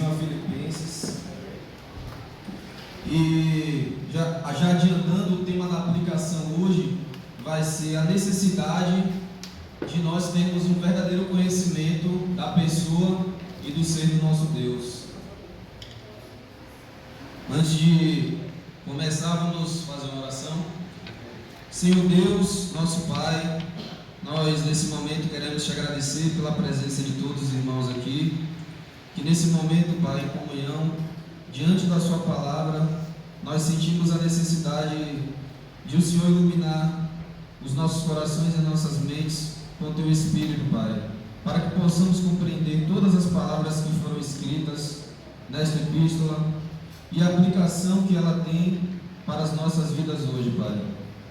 finalzinho a Filipenses. E já adiantando, o tema da aplicação hoje vai ser a necessidade de nós termos um verdadeiro conhecimento da pessoa e do ser do nosso Deus. Antes de começar, vamos fazer uma oração. Senhor Deus, nosso Pai, nós nesse momento queremos te agradecer pela presença de todos os irmãos aqui, que nesse momento, Pai, em comunhão, diante da sua palavra, nós sentimos a necessidade de o Senhor iluminar os nossos corações e as nossas mentes com o teu Espírito, Pai, para que possamos compreender todas as palavras que foram escritas nesta epístola e a aplicação que ela tem para as nossas vidas hoje, Pai,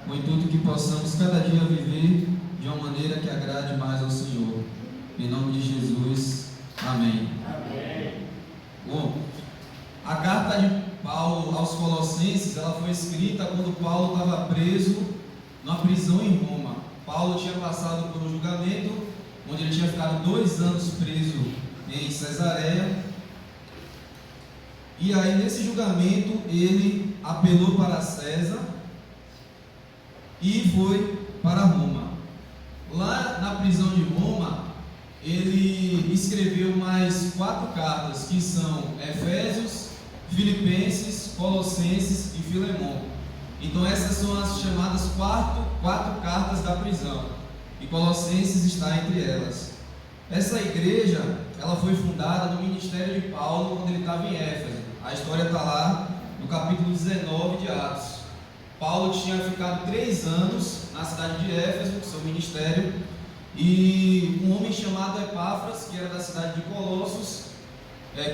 com o intuito que possamos cada dia viver de uma maneira que agrade mais ao Senhor. Em nome de Jesus, amém. Amém. Bom, a carta de Paulo aos Colossenses, ela foi escrita quando Paulo estava preso numa prisão em Roma. Paulo tinha passado por um julgamento, onde ele tinha ficado 2 anos preso em Cesareia. E aí, nesse julgamento, ele apelou para César e foi para Roma. Lá na prisão de Roma, ele escreveu mais 4 cartas, que são Efésios, Filipenses, Colossenses e Filemon. Então essas são as chamadas quatro cartas da prisão, e Colossenses está entre elas. Essa igreja, ela foi fundada no ministério de Paulo quando ele estava em Éfeso. A história está lá no capítulo 19 de Atos. Paulo tinha ficado 3 anos na cidade de Éfeso, com seu ministério, e um homem chamado Epáfras, que era da cidade de Colossos,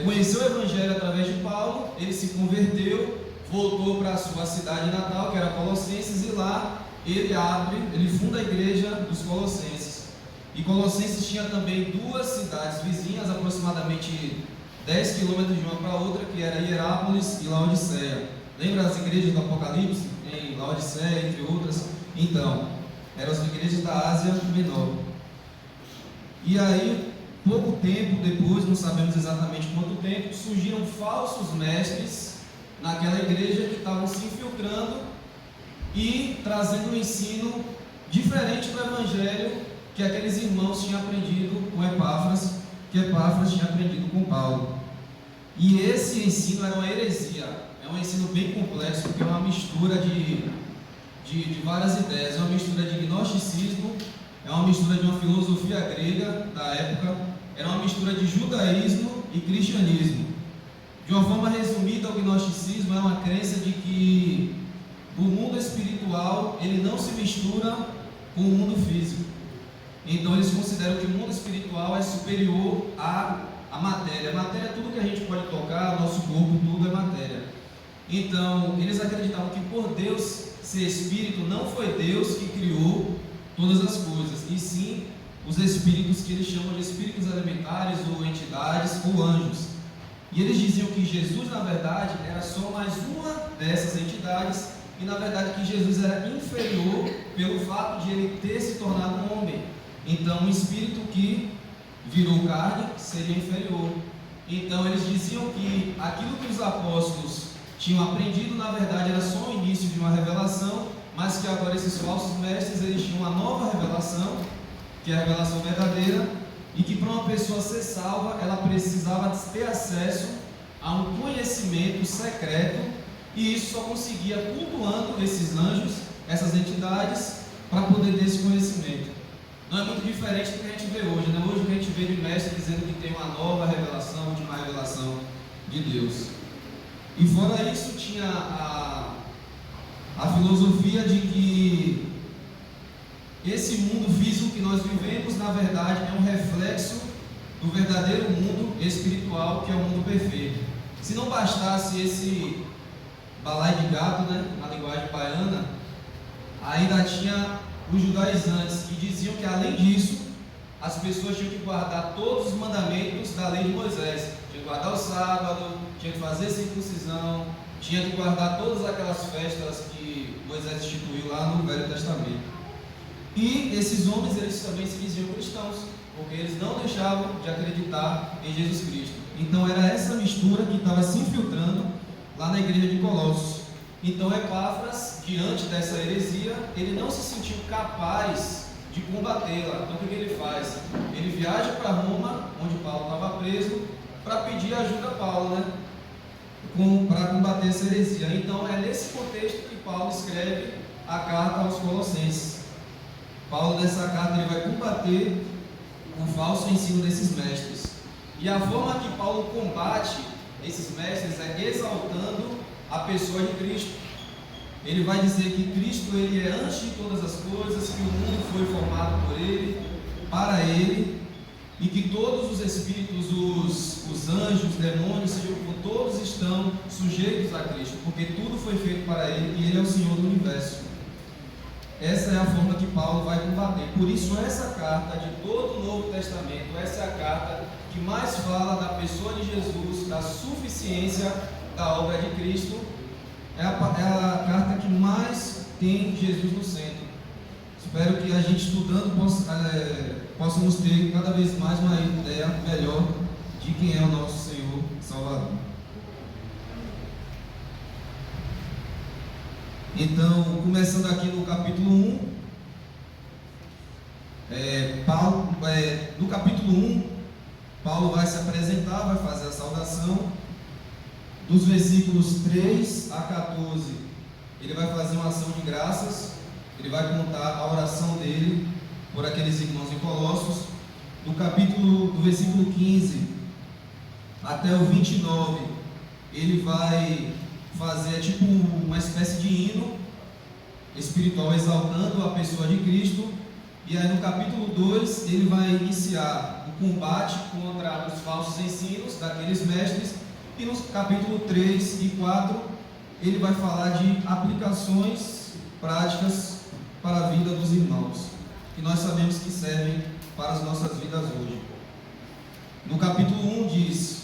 conheceu o evangelho através de Paulo. Ele se converteu, voltou para a sua cidade natal, que era Colossenses, e lá ele funda a igreja dos Colossenses. E Colossenses tinha também 2 cidades vizinhas, aproximadamente 10 quilômetros de uma para outra, que era Hierápolis e Laodiceia. Lembra as igrejas do Apocalipse? Em Laodiceia, entre outras? Então, eram as igrejas da Ásia Menor. E aí, pouco tempo depois, não sabemos exatamente quanto tempo, surgiram falsos mestres naquela igreja que estavam se infiltrando e trazendo um ensino diferente do evangelho que aqueles irmãos tinham aprendido com Epáfras, que Epáfras tinha aprendido com Paulo. E esse ensino era uma heresia, é um ensino bem complexo, porque é uma mistura de várias ideias, é uma mistura de gnosticismo, é uma mistura de uma filosofia grega da época, era uma mistura de judaísmo e cristianismo. De uma forma resumida, o gnosticismo é uma crença de que o mundo espiritual ele não se mistura com o mundo físico. Então eles consideram que o mundo espiritual é superior à matéria. A matéria é tudo que a gente pode tocar, nosso corpo, tudo é matéria. Então eles acreditavam que por Deus ser espírito, não foi Deus que criou todas as coisas, e sim os espíritos que eles chamam de espíritos elementares ou entidades ou anjos. E eles diziam que Jesus, na verdade, era só mais uma dessas entidades, e na verdade que Jesus era inferior pelo fato de ele ter se tornado um homem. Então um espírito que virou carne seria inferior. Então eles diziam que aquilo que os apóstolos tinham aprendido, na verdade, era só o início de uma revelação, mas que agora esses falsos mestres, eles tinham uma nova revelação, que é a revelação verdadeira, e que para uma pessoa ser salva, ela precisava ter acesso a um conhecimento secreto, e isso só conseguia cultuando esses anjos, essas entidades, para poder ter esse conhecimento. Não é muito diferente do que a gente vê hoje, né? Hoje a gente vê de mestre dizendo que tem uma nova revelação, a última revelação de Deus. E fora isso, tinha a filosofia de que esse mundo físico que nós vivemos, na verdade, é um reflexo do verdadeiro mundo espiritual, que é o mundo perfeito. Se não bastasse esse balai de gato, né, na linguagem baiana, ainda tinha os judaizantes, que diziam que, além disso, as pessoas tinham que guardar todos os mandamentos da lei de Moisés. Tinha que guardar o sábado, tinha que fazer circuncisão, tinha que guardar todas aquelas festas que Moisés instituiu lá no Velho Testamento. E esses homens, eles também se diziam cristãos, porque eles não deixavam de acreditar em Jesus Cristo. Então era essa mistura que estava se infiltrando lá na igreja de Colossos. Então Epáfras, diante dessa heresia, ele não se sentiu capaz de combatê-la. Então o que ele faz? Ele viaja para Roma, onde Paulo estava preso, para pedir ajuda a Paulo, né? Para combater essa heresia. Então é nesse contexto que Paulo escreve a carta aos Colossenses. Paulo, nessa carta, ele vai combater o falso ensino desses mestres. E a forma que Paulo combate esses mestres é exaltando a pessoa de Cristo. Ele vai dizer que Cristo ele é antes de todas as coisas, que o mundo foi formado por ele, para ele, e que todos os espíritos, os anjos, os demônios, todos estão sujeitos a Cristo, porque tudo foi feito para ele e ele é o Senhor do universo. Essa é a forma que Paulo vai combater. Por isso essa carta de todo o Novo Testamento, essa é a carta que mais fala da pessoa de Jesus, da suficiência da obra de Cristo. É a carta que mais tem Jesus no centro. Espero que a gente estudando possamos ter cada vez mais uma ideia melhor de quem é o nosso Senhor Salvador. Então, começando aqui no capítulo 1, no capítulo 1, Paulo vai se apresentar, vai fazer a saudação. Dos versículos 3 a 14, ele vai fazer uma ação de graças, ele vai contar a oração dele por aqueles irmãos em Colossos. Do versículo 15 até o 29, ele vai fazer tipo uma espécie de hino espiritual exaltando a pessoa de Cristo. E aí no capítulo 2 ele vai iniciar o combate contra os falsos ensinos daqueles mestres. E no capítulo 3 e 4 ele vai falar de aplicações práticas para a vida dos irmãos, que nós sabemos que servem para as nossas vidas hoje. No capítulo 1 diz,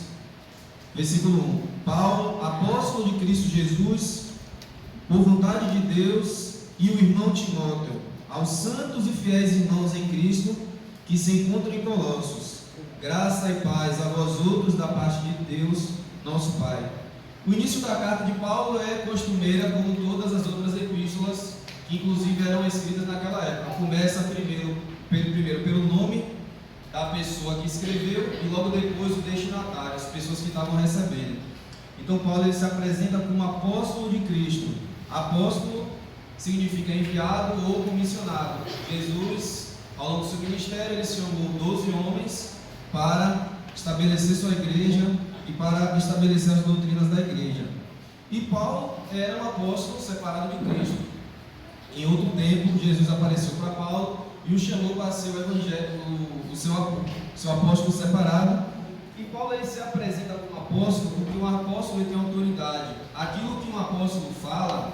versículo 1: Paulo, apóstolo de Cristo Jesus, por vontade de Deus, e o irmão Timóteo, aos santos e fiéis irmãos em Cristo que se encontram em Colossos, graça e paz a vós outros da parte de Deus, nosso Pai. O início da carta de Paulo é costumeira, como todas as outras epístolas, que inclusive eram escritas naquela época. Começa primeiro pelo nome da pessoa que escreveu e logo depois o destinatário, as pessoas que estavam recebendo. Então Paulo ele se apresenta como apóstolo de Cristo. Apóstolo significa enviado ou comissionado. Jesus, ao longo do seu ministério, ele chamou 12 homens para estabelecer sua igreja e para estabelecer as doutrinas da igreja. E Paulo era um apóstolo separado de Cristo. Em outro tempo, Jesus apareceu para Paulo e o chamou para ser o evangelho, o seu apóstolo separado. E Paulo ele se apresenta como apóstolo porque um apóstolo ele tem autoridade. Aquilo que um apóstolo fala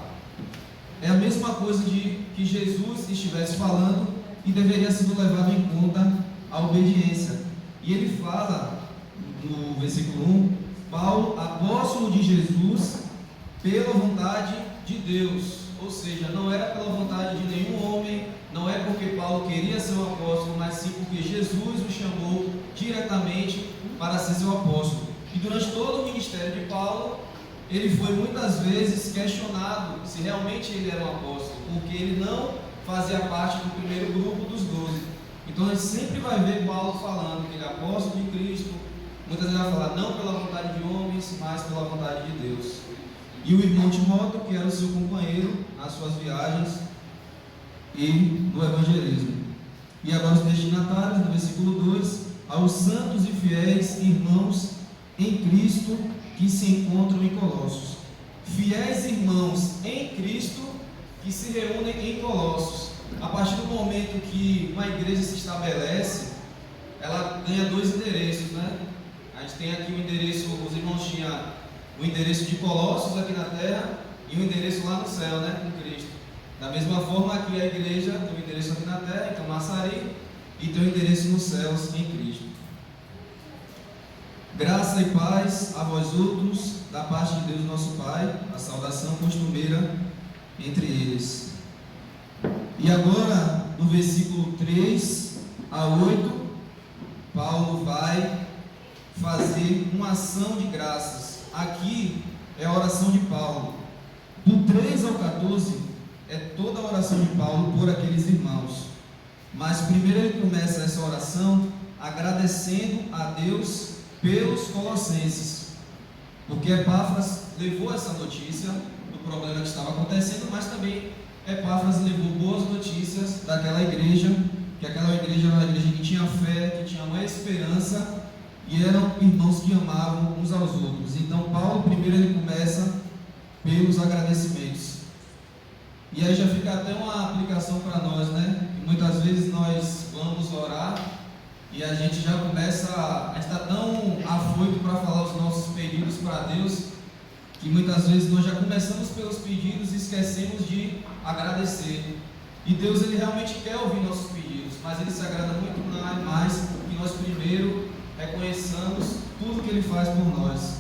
é a mesma coisa de que Jesus estivesse falando e deveria ser levado em conta a obediência. E ele fala no versículo 1, Paulo, apóstolo de Jesus, pela vontade de Deus. Ou seja, não era pela vontade de nenhum homem, não é porque Paulo queria ser um apóstolo, mas sim porque Jesus o chamou diretamente para ser seu apóstolo. E durante todo o ministério de Paulo, ele foi muitas vezes questionado se realmente ele era um apóstolo, porque ele não fazia parte do primeiro grupo dos 12. Então a gente sempre vai ver Paulo falando que ele é apóstolo de Cristo. Muitas vezes vai falar não pela vontade de homens, mas pela vontade de Deus. E o irmão Timóteo, que era o seu companheiro nas suas viagens e no evangelismo. E agora os destinatários, no versículo 2, aos santos e fiéis irmãos em Cristo que se encontram em Colossos. Fiéis irmãos em Cristo que se reúnem em Colossos. A partir do momento que uma igreja se estabelece, ela ganha 2 endereços, né? A gente tem aqui o endereço, os irmãos tinham o endereço de Colossos aqui na terra e o endereço lá no céu, né? Com Cristo. Da mesma forma, aqui a igreja tem o endereço aqui na terra, então Massari, e tem o endereço nos céus em Cristo. Graça e paz a vós outros, da parte de Deus nosso Pai, a saudação costumeira entre eles. E agora, no versículo 3 a 8, Paulo vai fazer uma ação de graças. Aqui é a oração de Paulo. Do 3 ao 14 é toda a oração de Paulo por aqueles irmãos. Mas primeiro ele começa essa oração agradecendo a Deus pelos colossenses, porque Epáfras levou essa notícia do problema que estava acontecendo, mas também Epáfras levou boas notícias daquela igreja, que aquela igreja era uma igreja que tinha fé, que tinha uma esperança, e eram irmãos que amavam uns aos outros. Então Paulo primeiro ele começa pelos agradecimentos. E aí já fica até uma aplicação para nós, né? Muitas vezes nós vamos orar e a gente já começa, a gente está tão afoito para falar os nossos pedidos para Deus, que muitas vezes nós já começamos pelos pedidos e esquecemos de agradecer. E Deus ele realmente quer ouvir nossos pedidos, mas Ele se agrada muito mais que nós primeiro reconheçamos tudo que Ele faz por nós.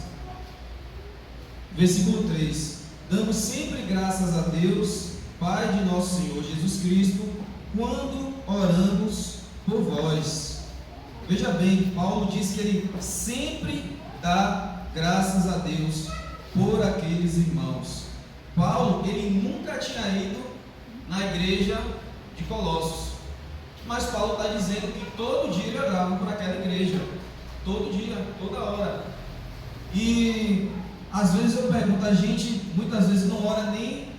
Versículo 3: damos sempre graças a Deus, Pai de nosso Senhor Jesus Cristo, quando oramos por vós. Veja bem, Paulo diz que ele sempre dá graças a Deus por aqueles irmãos. Paulo, ele nunca tinha ido na igreja de Colossos, mas Paulo está dizendo que todo dia ele orava por aquela igreja, todo dia, toda hora. E às vezes eu pergunto, a gente muitas vezes não ora nem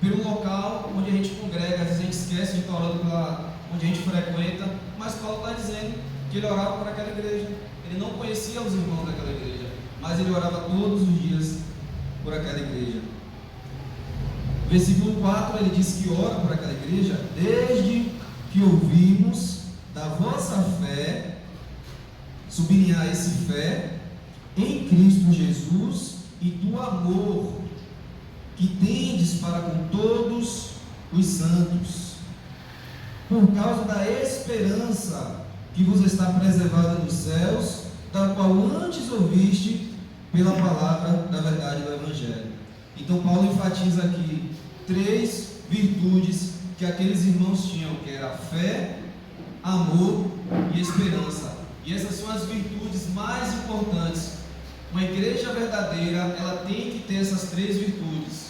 pelo local onde a gente congrega, às vezes a gente esquece de estar orando pela onde a gente frequenta, mas Paulo está dizendo que ele orava por aquela igreja. Ele não conhecia os irmãos daquela igreja, mas ele orava todos os dias por aquela igreja. Versículo 4, ele diz que ora por aquela igreja desde que ouvimos da vossa fé, sublinhar esse fé, em Cristo Jesus, e do amor que tendes para com todos os santos, por causa da esperança que vos está preservada nos céus, da qual antes ouviste pela palavra da verdade do Evangelho. Então Paulo enfatiza aqui 3 virtudes que aqueles irmãos tinham, que era fé, amor e esperança. E essas são as virtudes mais importantes. Uma igreja verdadeira, ela tem que ter essas 3 virtudes.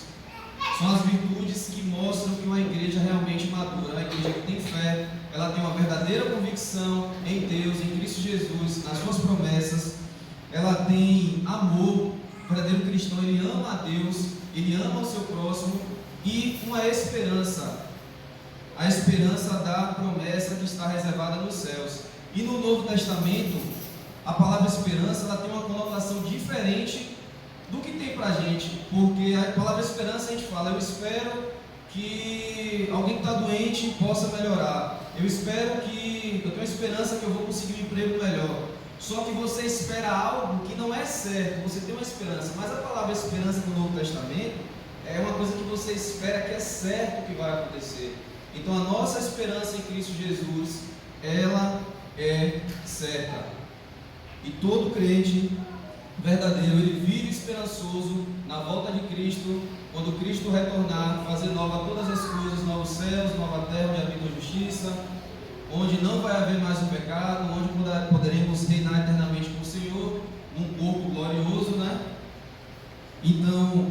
São as virtudes que mostram que uma igreja realmente madura, uma igreja que tem fé, ela tem uma verdadeira convicção em Deus, em Cristo Jesus, nas suas promessas. Ela tem amor. O verdadeiro cristão, ele ama a Deus, ele ama o seu próximo, e uma esperança, a esperança da promessa que está reservada nos céus. E no Novo Testamento, a palavra esperança, ela tem uma conotação diferente do que tem para a gente, porque a palavra esperança a gente fala, eu espero que alguém que está doente possa melhorar, eu tenho esperança que eu vou conseguir um emprego melhor. Só que você espera algo que não é certo, você tem uma esperança, mas a palavra esperança no Novo Testamento é uma coisa que você espera que é certo que vai acontecer. Então a nossa esperança em Cristo Jesus, ela é certa. E todo crente verdadeiro, ele vive esperançoso na volta de Cristo, quando Cristo retornar, fazer nova todas as coisas, novos céus, nova terra, onde habita a justiça, onde não vai haver mais o pecado, onde poderemos reinar eternamente com o Senhor, num corpo glorioso, né? Então,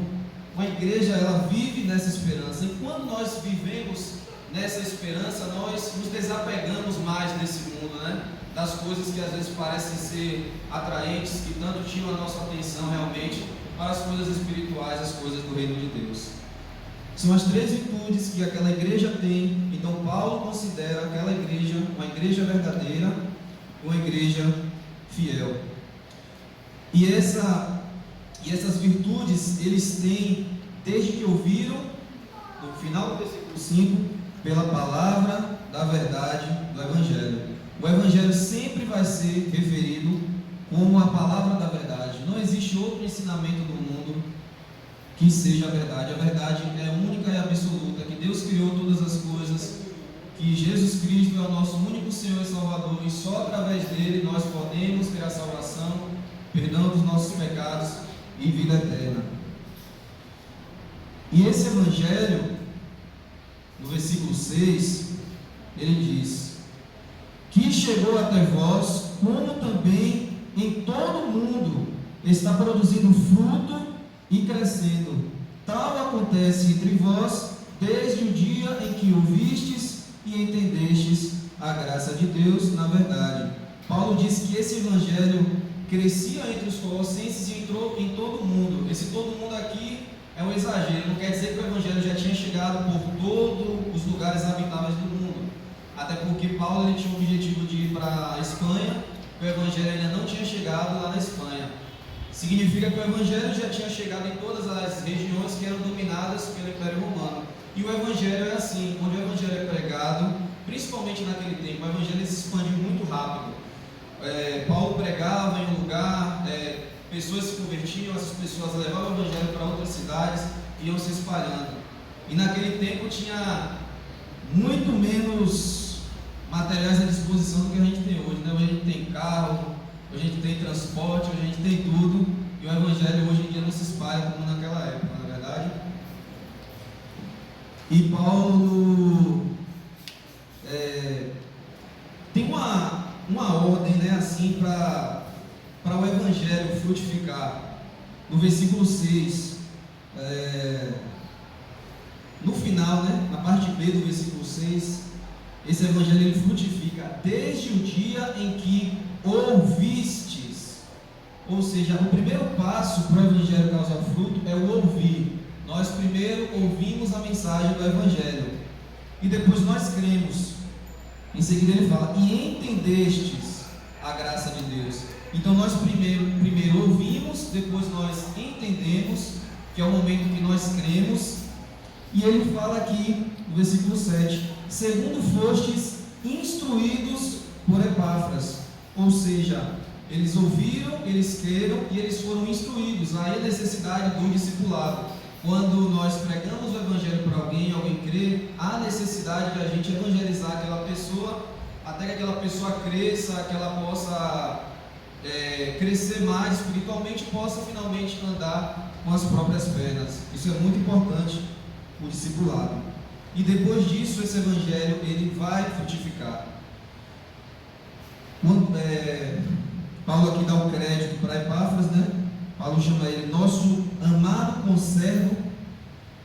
uma igreja, ela vive nessa esperança, e quando nós vivemos nessa esperança, nós nos desapegamos mais desse mundo, né? Das coisas que às vezes parecem ser atraentes, que tanto tinham a nossa atenção realmente, para as coisas espirituais, as coisas do reino de Deus. São as 3 virtudes que aquela igreja tem. Então Paulo considera aquela igreja uma igreja verdadeira, uma igreja fiel. E essas virtudes eles têm desde que ouviram, no final do versículo 5, pela palavra da verdade do Evangelho. O Evangelho sempre vai ser referido como a palavra da verdade. Não existe outro ensinamento do mundo que seja a verdade. A verdade é única e absoluta, que Deus criou todas as coisas, que Jesus Cristo é o nosso único Senhor e Salvador, e só através dele nós podemos ter a salvação, perdão dos nossos pecados e vida eterna. E esse Evangelho, no versículo 6, ele diz: que chegou até vós, como também em todo o mundo está produzindo fruto e crescendo. Tal acontece entre vós desde o dia em que ouvistes e entendestes a graça de Deus na verdade. Paulo diz que esse evangelho crescia entre os colossenses e entrou em todo mundo. Esse todo mundo aqui é um exagero, não quer dizer que o evangelho já tinha chegado por todos os lugares habitáveis do mundo. Até porque Paulo ele tinha o objetivo de ir para a Espanha, o evangelho ainda não tinha chegado lá na Espanha. Significa que o evangelho já tinha chegado em todas as regiões que eram dominadas pelo Império Romano. E o evangelho é assim, onde o evangelho é pregado, principalmente naquele tempo, o evangelho se expandiu muito rápido. Paulo pregava em um lugar, pessoas se convertiam, essas pessoas levavam o evangelho para outras cidades e iam se espalhando. E naquele tempo tinha muito menos materiais à disposição do que a gente tem hoje, né? Hoje a gente tem carro, hoje a gente tem transporte, hoje a gente tem tudo, e o evangelho hoje em dia não se espalha como naquela época, na verdade. E Paulo tem uma ordem, né, assim, para o evangelho frutificar. No versículo 6, no final, né, na parte B do versículo 6, esse evangelho ele frutifica desde o dia em que ouvistes. Ou seja, o primeiro passo para o evangelho causar fruto é o ouvir. Nós primeiro ouvimos a mensagem do evangelho e depois nós cremos. Em seguida ele fala, e entendestes a graça de Deus. Então nós primeiro ouvimos, depois nós entendemos, que é o momento que nós cremos. E ele fala aqui no versículo 7, segundo fostes instruídos por Epáfras. Ou seja, eles ouviram, eles creram e eles foram instruídos. Aí a necessidade do discipulado. Quando nós pregamos o evangelho para alguém crê, há necessidade de a gente evangelizar aquela pessoa, até que aquela pessoa cresça, que ela possa crescer mais espiritualmente, possa finalmente andar com as próprias pernas. Isso é muito importante, o discipulado. E depois disso, esse evangelho ele vai frutificar. Paulo aqui dá um crédito para Epáfras, né? Paulo chama ele nosso amado conservo,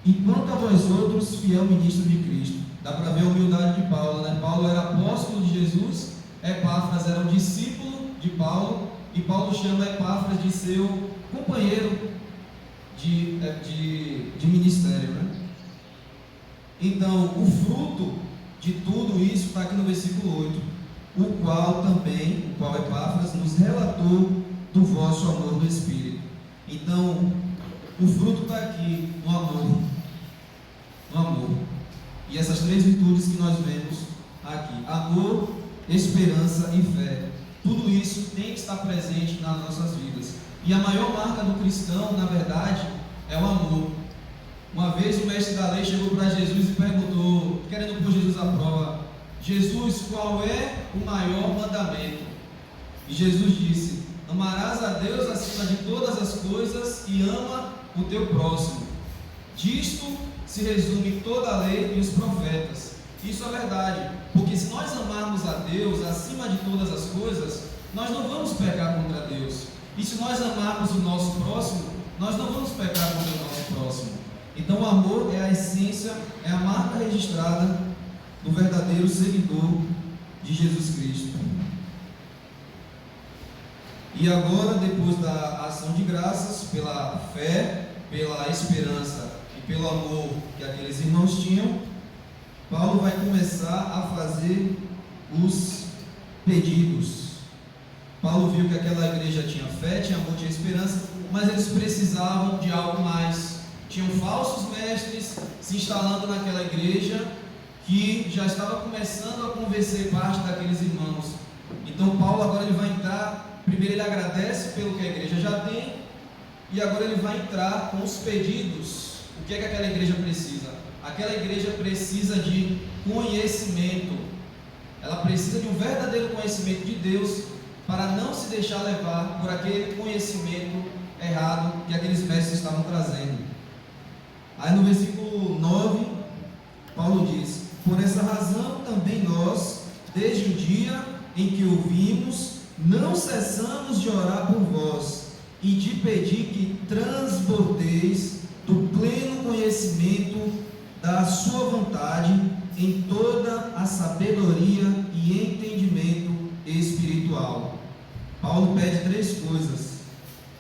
e quanto a vós outros, fiel ministro de Cristo. Dá para ver a humildade de Paulo, né? Paulo era apóstolo de Jesus, Epáfras era um discípulo de Paulo, e Paulo chama Epáfras de seu companheiro de ministério, né? Então, o fruto de tudo isso está aqui no versículo 8, o qual Epáfras nos relatou do vosso amor do Espírito. Então, o fruto está aqui no amor. No amor. E essas três virtudes que nós vemos aqui: amor, esperança e fé. Tudo isso tem que estar presente nas nossas vidas. E a maior marca do cristão, na verdade, é o amor. Uma vez o mestre da lei chegou para Jesus e perguntou, querendo pôr Jesus à prova: Jesus, qual é o maior mandamento? E Jesus disse: amarás a Deus acima de todas as coisas e ama o teu próximo. Disto se resume toda a lei e os profetas. Isso é verdade, porque se nós amarmos a Deus acima de todas as coisas, nós não vamos pecar contra Deus. E se nós amarmos o nosso próximo, nós não vamos pecar contra o nosso próximo. Então o amor é a essência, é a marca registrada do verdadeiro seguidor de Jesus Cristo. E agora, depois da ação de graças, pela fé, pela esperança e pelo amor que aqueles irmãos tinham, Paulo vai começar a fazer os pedidos. Paulo viu que aquela igreja tinha fé, tinha amor, tinha esperança, mas eles precisavam de algo mais. Tinham falsos mestres se instalando naquela igreja, que já estava começando a convencer parte daqueles irmãos. Então Paulo agora ele vai entrar. Primeiro ele agradece pelo que a igreja já tem, e agora ele vai entrar com os pedidos. O que é que aquela igreja precisa? Aquela igreja precisa de conhecimento. Ela precisa de um verdadeiro conhecimento de Deus, para não se deixar levar por aquele conhecimento errado que aqueles mestres estavam trazendo. Aí no versículo 9, Paulo diz: por essa razão também nós, desde o dia em que ouvimos não cessamos de orar por vós e de pedir que transbordeis do pleno conhecimento da sua vontade em toda a sabedoria e entendimento espiritual. Paulo pede 3 coisas: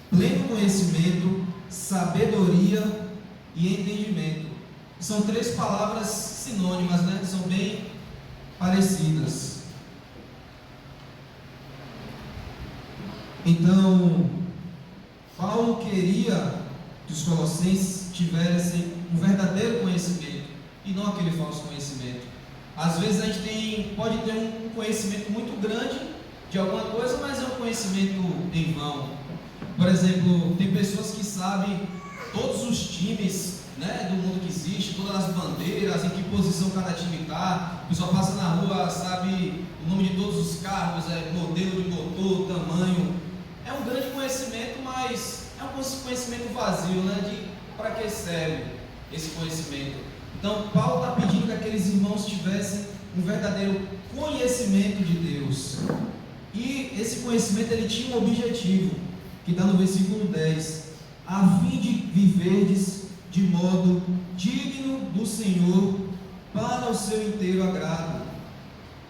pleno conhecimento, sabedoria e entendimento. São 3 palavras sinônimas, né? São bem parecidas. Então, Paulo queria que os colossenses tivessem um verdadeiro conhecimento e não aquele falso conhecimento. Às vezes a gente pode ter um conhecimento muito grande de alguma coisa, mas é um conhecimento em vão. Por exemplo, tem pessoas que sabem todos os times, né, do mundo que existe, todas as bandeiras, em que posição cada time está. A pessoa passa na rua, sabe o nome de todos os carros, modelo de motor, tamanho. É um grande conhecimento, mas é um conhecimento vazio, né? De para que serve esse conhecimento? Então, Paulo está pedindo que aqueles irmãos tivessem um verdadeiro conhecimento de Deus. E esse conhecimento ele tinha um objetivo, que está no versículo 10: a fim de viverdes de modo digno do Senhor, para o seu inteiro agrado.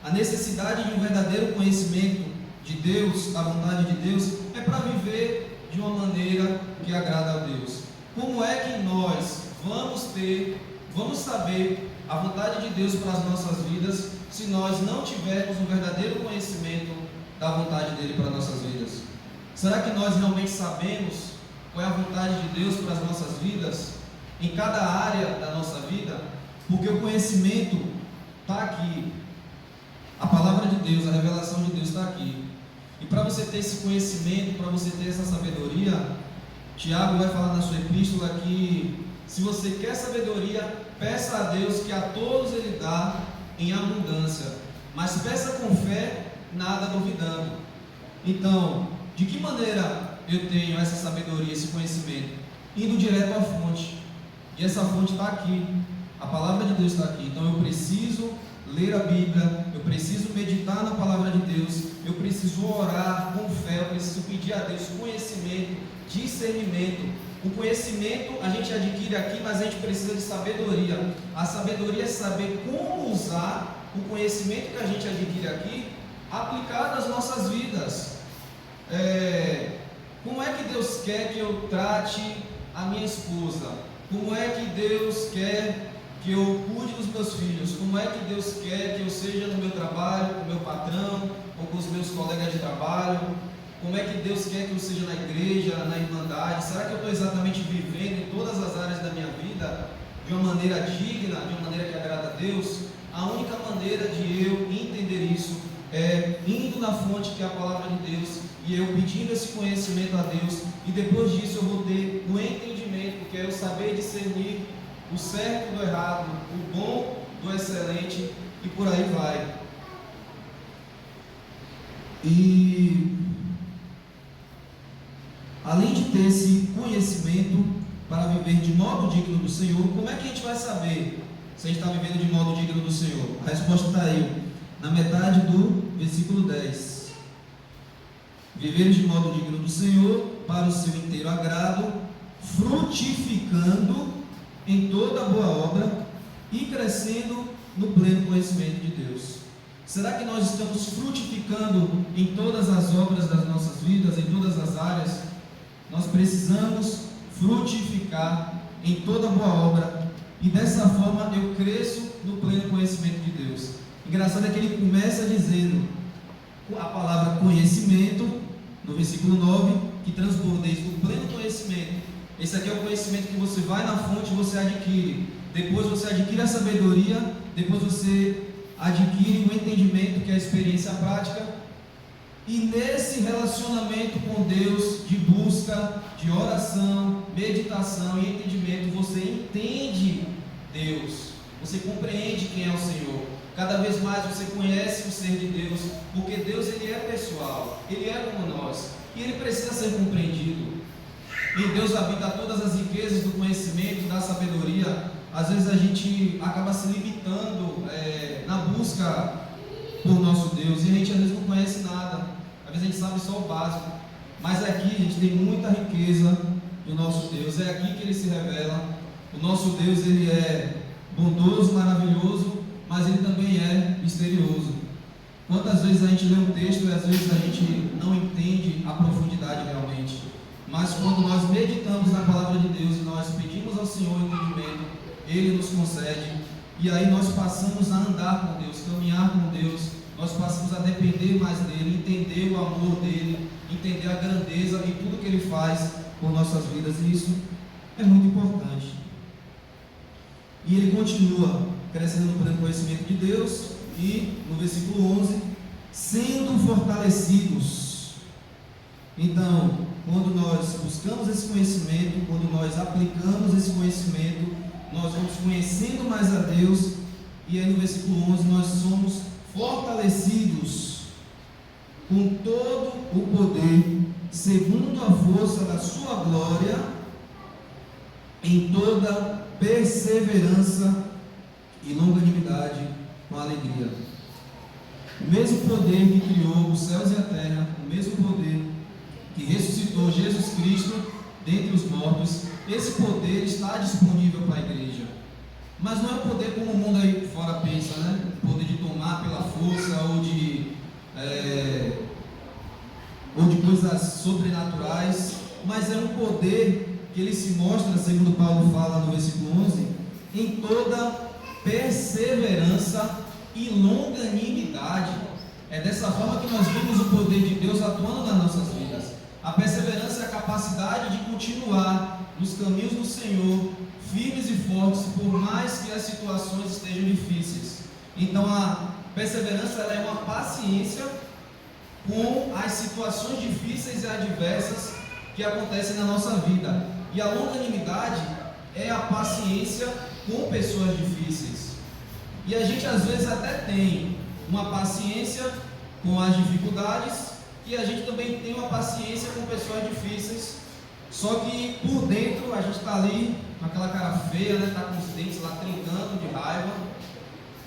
A necessidade de um verdadeiro conhecimento de Deus, da vontade de Deus, é para viver de uma maneira que agrada a Deus. Como é que nós vamos saber a vontade de Deus para as nossas vidas, se nós não tivermos um verdadeiro conhecimento da vontade dele para as nossas vidas? Será que nós realmente sabemos qual é a vontade de Deus para as nossas vidas, em cada área da nossa vida? Porque o conhecimento está aqui, a palavra de Deus, a revelação de Deus está aqui. E para você ter esse conhecimento, para você ter essa sabedoria, Tiago vai falar na sua epístola que, se você quer sabedoria, peça a Deus, que a todos Ele dá em abundância, mas peça com fé, nada duvidando. Então, de que maneira eu tenho essa sabedoria, esse conhecimento? Indo direto à fonte, e essa fonte está aqui, a palavra de Deus está aqui. Então eu preciso ler a Bíblia, eu preciso meditar na palavra de Deus, eu preciso orar com fé, eu preciso pedir a Deus conhecimento, discernimento. O conhecimento a gente adquire aqui, mas a gente precisa de sabedoria. A sabedoria é saber como usar o conhecimento que a gente adquire aqui, aplicado às nossas vidas. Como é que Deus quer que eu trate a minha esposa? Como é que Deus quer que eu cuide dos meus filhos? Como é que Deus quer que eu seja no meu trabalho, com o meu patrão, ou com os meus colegas de trabalho? Como é que Deus quer que eu seja na igreja, na irmandade? Será que eu estou exatamente vivendo em todas as áreas da minha vida de uma maneira digna, de uma maneira que agrada a Deus? A única maneira de eu entender isso é indo na fonte, que é a palavra de Deus, e eu pedindo esse conhecimento a Deus, e depois disso eu vou ter o entendimento, que é eu saber discernir o certo do errado, o bom do excelente, e por aí vai. E além de ter esse conhecimento para viver de modo digno do Senhor, como é que a gente vai saber se a gente está vivendo de modo digno do Senhor? A resposta está aí, na metade do versículo 10. Viver de modo digno do Senhor, para o seu inteiro agrado, frutificando em toda boa obra e crescendo no pleno conhecimento de Deus. Será que nós estamos frutificando em todas as obras das nossas vidas, em todas as áreas? Nós precisamos frutificar em toda boa obra, e dessa forma eu cresço no pleno conhecimento de Deus. Engraçado é que ele começa dizendo a palavra conhecimento, no versículo 9, que transbordeis do pleno conhecimento. Esse aqui é o conhecimento que você vai na fonte e você adquire. Depois você adquire a sabedoria, depois você adquire o entendimento, que é a experiência prática. E nesse relacionamento com Deus, de busca, de oração, meditação e entendimento, você entende Deus, você compreende quem é o Senhor. Cada vez mais você conhece o ser de Deus, porque Deus ele é pessoal, Ele é como nós, e Ele precisa ser compreendido. Em Deus habita todas as riquezas do conhecimento, da sabedoria. Às vezes a gente acaba se limitando na busca por nosso Deus, e a gente às vezes não conhece nada. A Às vezes a gente sabe só o básico, mas aqui a gente tem muita riqueza do nosso Deus. É aqui que Ele se revela. O nosso Deus, Ele é bondoso, maravilhoso, mas Ele também é misterioso. Quantas vezes a gente lê um texto e às vezes a gente não entende a profundidade realmente, mas quando nós meditamos na palavra de Deus e nós pedimos ao Senhor entendimento, Ele nos concede, e aí nós passamos a andar com Deus, caminhar com Deus, nós passamos a depender mais dEle, entender o amor dEle, entender a grandeza e tudo que Ele faz por nossas vidas, e isso é muito importante. E ele continua crescendo no pleno conhecimento de Deus, e no versículo 11, sendo fortalecidos. Então, quando nós buscamos esse conhecimento, quando nós aplicamos esse conhecimento, nós vamos conhecendo mais a Deus, e aí no versículo 11 nós somos fortalecidos com todo o poder, segundo a força da sua glória, em toda perseverança e longanimidade, com alegria. O mesmo poder que criou os céus e a terra, o mesmo poder que ressuscitou Jesus Cristo dentre os mortos, esse poder está disponível para a igreja. Mas não é um poder como o mundo aí fora pensa, né? O poder de tomar pela força ou de coisas sobrenaturais, mas é um poder que ele se mostra, segundo Paulo fala no versículo 11, em toda perseverança e longanimidade. É dessa forma que nós vemos o poder de Deus atuando nas nossas vidas. A perseverança é a capacidade de continuar nos caminhos do Senhor, firmes e fortes, por mais que as situações estejam difíceis. Então a perseverança ela é uma paciência com as situações difíceis e adversas que acontecem na nossa vida. E a longanimidade é a paciência com pessoas difíceis. E a gente às vezes até tem uma paciência com as dificuldades, e a gente também tem uma paciência com pessoas difíceis, só que por dentro a gente está ali com aquela cara feia, né? Está com os dentes lá trincando de raiva,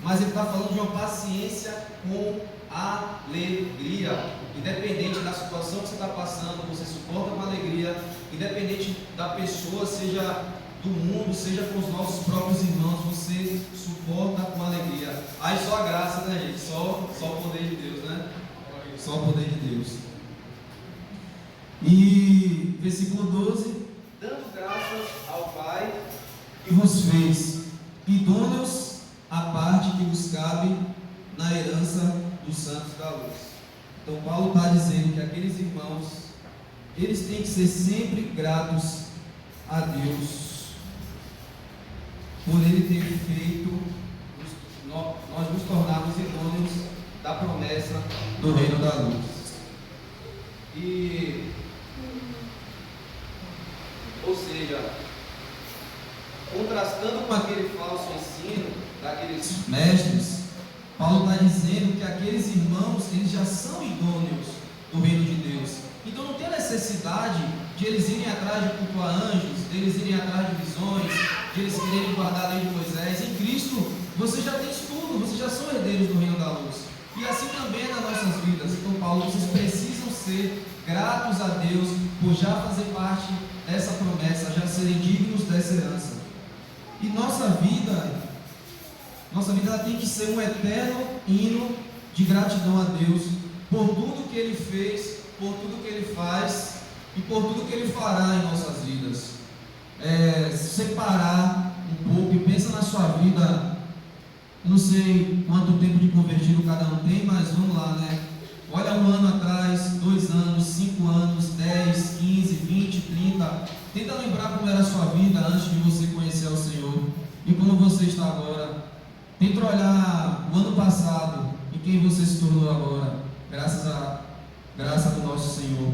mas ele está falando de uma paciência com alegria. Independente da situação que você está passando, você suporta com alegria, independente da pessoa, seja do mundo, seja com os nossos próprios irmãos, você suporta com alegria. Aí só a graça, né, gente? Só o poder de Deus, né? Só o poder de Deus. E versículo 12: dando graças ao Pai que vos fez idôneos à parte que vos cabe na herança dos santos da luz. Então Paulo está dizendo que aqueles irmãos, eles têm que ser sempre gratos a Deus por Ele ter feito nós nos tornarmos idôneos da promessa do reino da luz. E, ou seja, contrastando com aquele falso ensino daqueles mestres, Paulo está dizendo que aqueles irmãos, eles já são idôneos do reino de Deus. Então não tem necessidade de eles irem atrás de culto a anjos, de eles irem atrás de visões, de eles quererem guardar a lei de Moisés. Em Cristo, você já tem tudo, vocês já são herdeiros do reino da luz. E assim também é nas nossas vidas. Então Paulo, vocês precisam ser gratos a Deus por já fazer parte dessa promessa, já serem dignos dessa herança. E nossa vida ela tem que ser um eterno hino de gratidão a Deus por tudo que Ele fez, por tudo que Ele faz e por tudo que Ele fará em nossas vidas. Separar um pouco e pensa na sua vida. Eu não sei quanto tempo de convertido cada um tem, mas vamos lá, né? Olha um ano atrás, 2 anos, 5 anos, 10, 15, 20, 30. Tenta lembrar como era a sua vida antes de você conhecer o Senhor e como você está agora. Tenta olhar o ano passado e quem você se tornou agora, graças à graça do nosso Senhor.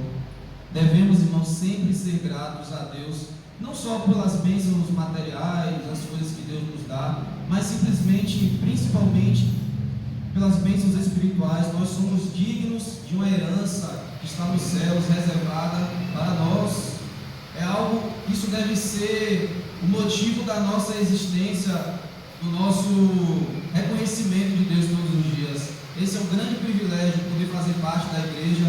Devemos, irmãos, sempre ser gratos a Deus, não só pelas bênçãos materiais, as coisas que Deus nos dá, mas simplesmente, principalmente, pelas bênçãos espirituais. Nós somos dignos de uma herança que está nos céus, reservada para nós. É algo, isso deve ser o motivo da nossa existência, do nosso reconhecimento de Deus todos os dias. Esse é um grande privilégio, poder fazer parte da igreja,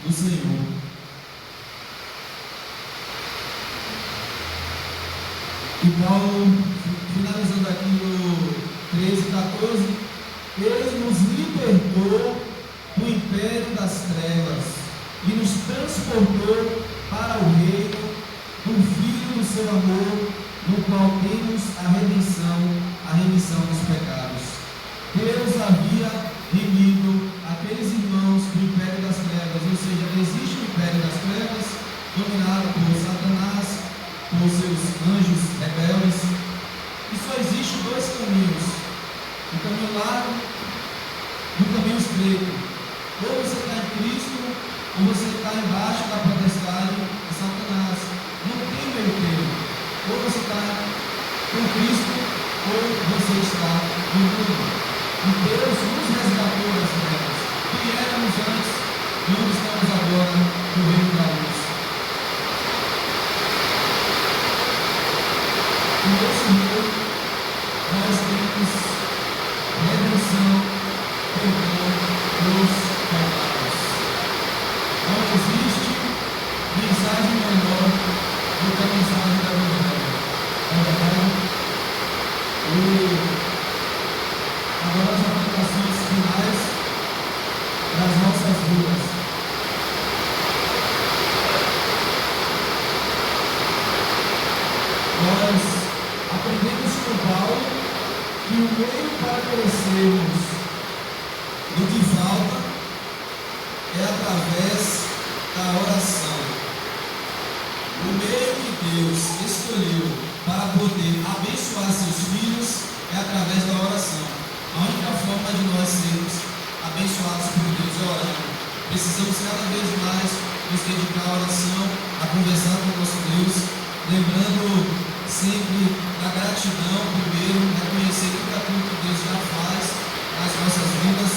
do Senhor. E Paulo, finalizando aqui no 13:14, ele nos libertou do império das trevas e nos transportou para o reino do Filho do seu amor, no qual temos a remissão dos pecados. Deus havia remido aqueles irmãos do império das trevas, ou seja, existe o império das trevas, dominado por Satanás, por seus anjos rebeldes, e só existem dois caminhos: o caminho largo e o caminho estreito. Ou você está em Cristo, ou você está embaixo da potestade de Satanás. Não tem meio termo. Ou você está com Cristo, ou você está no mundo. E Deus nos resgatou das trevas, que éramos antes e onde estamos agora, no reino da luz. E nesse reino nós temos redenção, perdão dos pecados. Não existe mensagem melhor do que a mensagem da Evangelho. É verdade? Agora as aplicações finais das nossas vidas. Nós aprendemos com Paulo que o meio para crescermos do que falta é através da oração. O meio que Deus escolheu para poder abençoar seus filhos é através da oração. A única forma de nós sermos abençoados por Deus é orando. Precisamos cada vez mais nos dedicar à oração, a conversar com o nosso Deus, lembrando sempre da gratidão, primeiro, reconhecer tudo aquilo que Deus já faz nas nossas vidas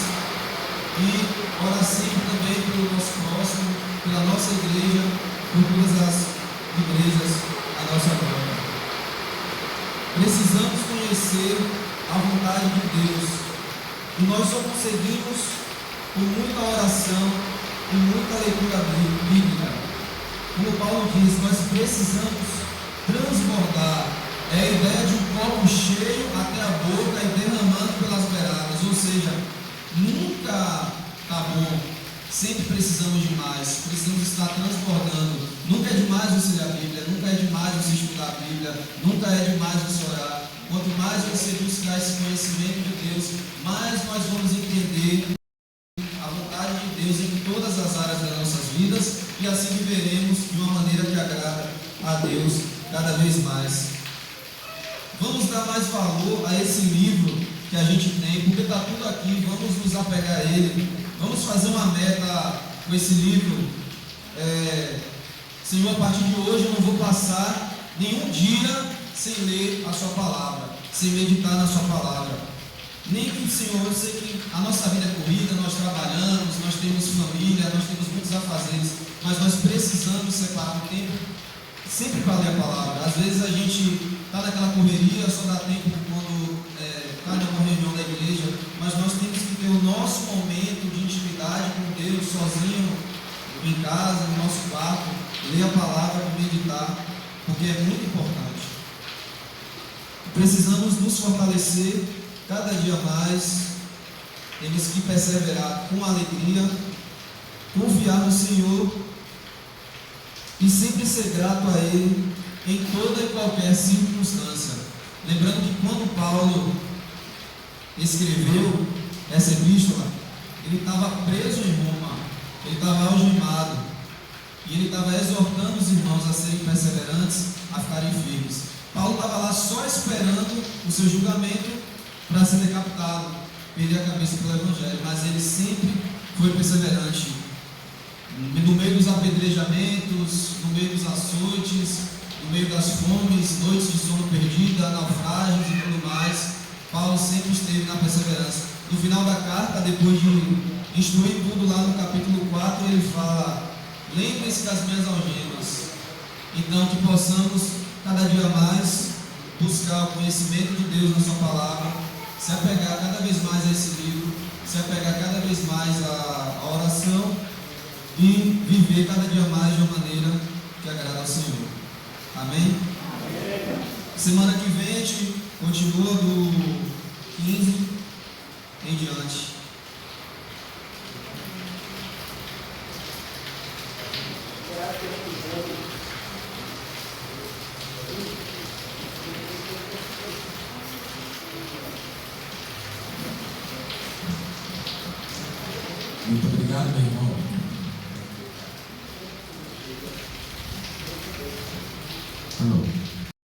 e orar sempre também pelo nosso próximo, pela nossa igreja, por todas as igrejas à nossa volta. Precisamos conhecer a vontade de Deus, e nós só conseguimos com muita oração e muita leitura bíblica. Como Paulo diz, nós precisamos transbordar. É a ideia de um copo cheio até a boca e derramando pelas beiradas, ou seja, nunca está bom, sempre precisamos de mais, precisamos estar transbordando. Nunca é demais você ler a Bíblia, nunca é demais você estudar a Bíblia, nunca é demais você orar. Quanto mais você buscar esse conhecimento de Deus, mais nós vamos entender a vontade de Deus em todas as áreas das nossas vidas, e assim viveremos de uma maneira que agrada a Deus cada vez mais. Vamos dar mais valor a esse livro que a gente tem, porque está tudo aqui. Vamos nos apegar a ele, vamos fazer uma meta com esse livro. Senhor, a partir de hoje eu não vou passar nenhum dia sem ler a sua palavra, sem meditar na sua palavra. Nem que, Senhor, eu sei que a nossa vida é corrida, nós trabalhamos, nós temos família, nós temos muitos afazeres, mas nós precisamos separar um tempo sempre para ler a palavra. Às vezes a gente está naquela correria, só dá tempo quando está numa reunião da igreja, mas nós temos que ter o nosso momento de intimidade com Deus, sozinho, em casa, no nosso quarto, ler a palavra e meditar, porque é muito importante. Precisamos nos fortalecer cada dia mais, temos que perseverar com alegria, confiar no Senhor e sempre ser grato a Ele em toda e qualquer circunstância. Lembrando que quando Paulo escreveu essa epístola, ele estava preso em Roma, ele estava algemado, e ele estava exortando os irmãos a serem perseverantes, a ficarem firmes. Paulo estava lá só esperando o seu julgamento para ser decapitado, perder a cabeça pelo Evangelho, mas ele sempre foi perseverante. No meio dos apedrejamentos, no meio dos açoites, no meio das fomes, noites de sono perdida, naufrágios e tudo mais, Paulo sempre esteve na perseverança. No final da carta, depois de instruir tudo lá no capítulo 4, ele fala: lembrem-se das minhas algemas. Então, que possamos cada dia mais buscar o conhecimento de Deus na sua palavra, se apegar cada vez mais a esse livro, se apegar cada vez mais à oração e viver cada dia mais de uma maneira que agrada ao Senhor. Amém? Semana que vem a gente continua do 15 em diante. Muito obrigado, meu irmão.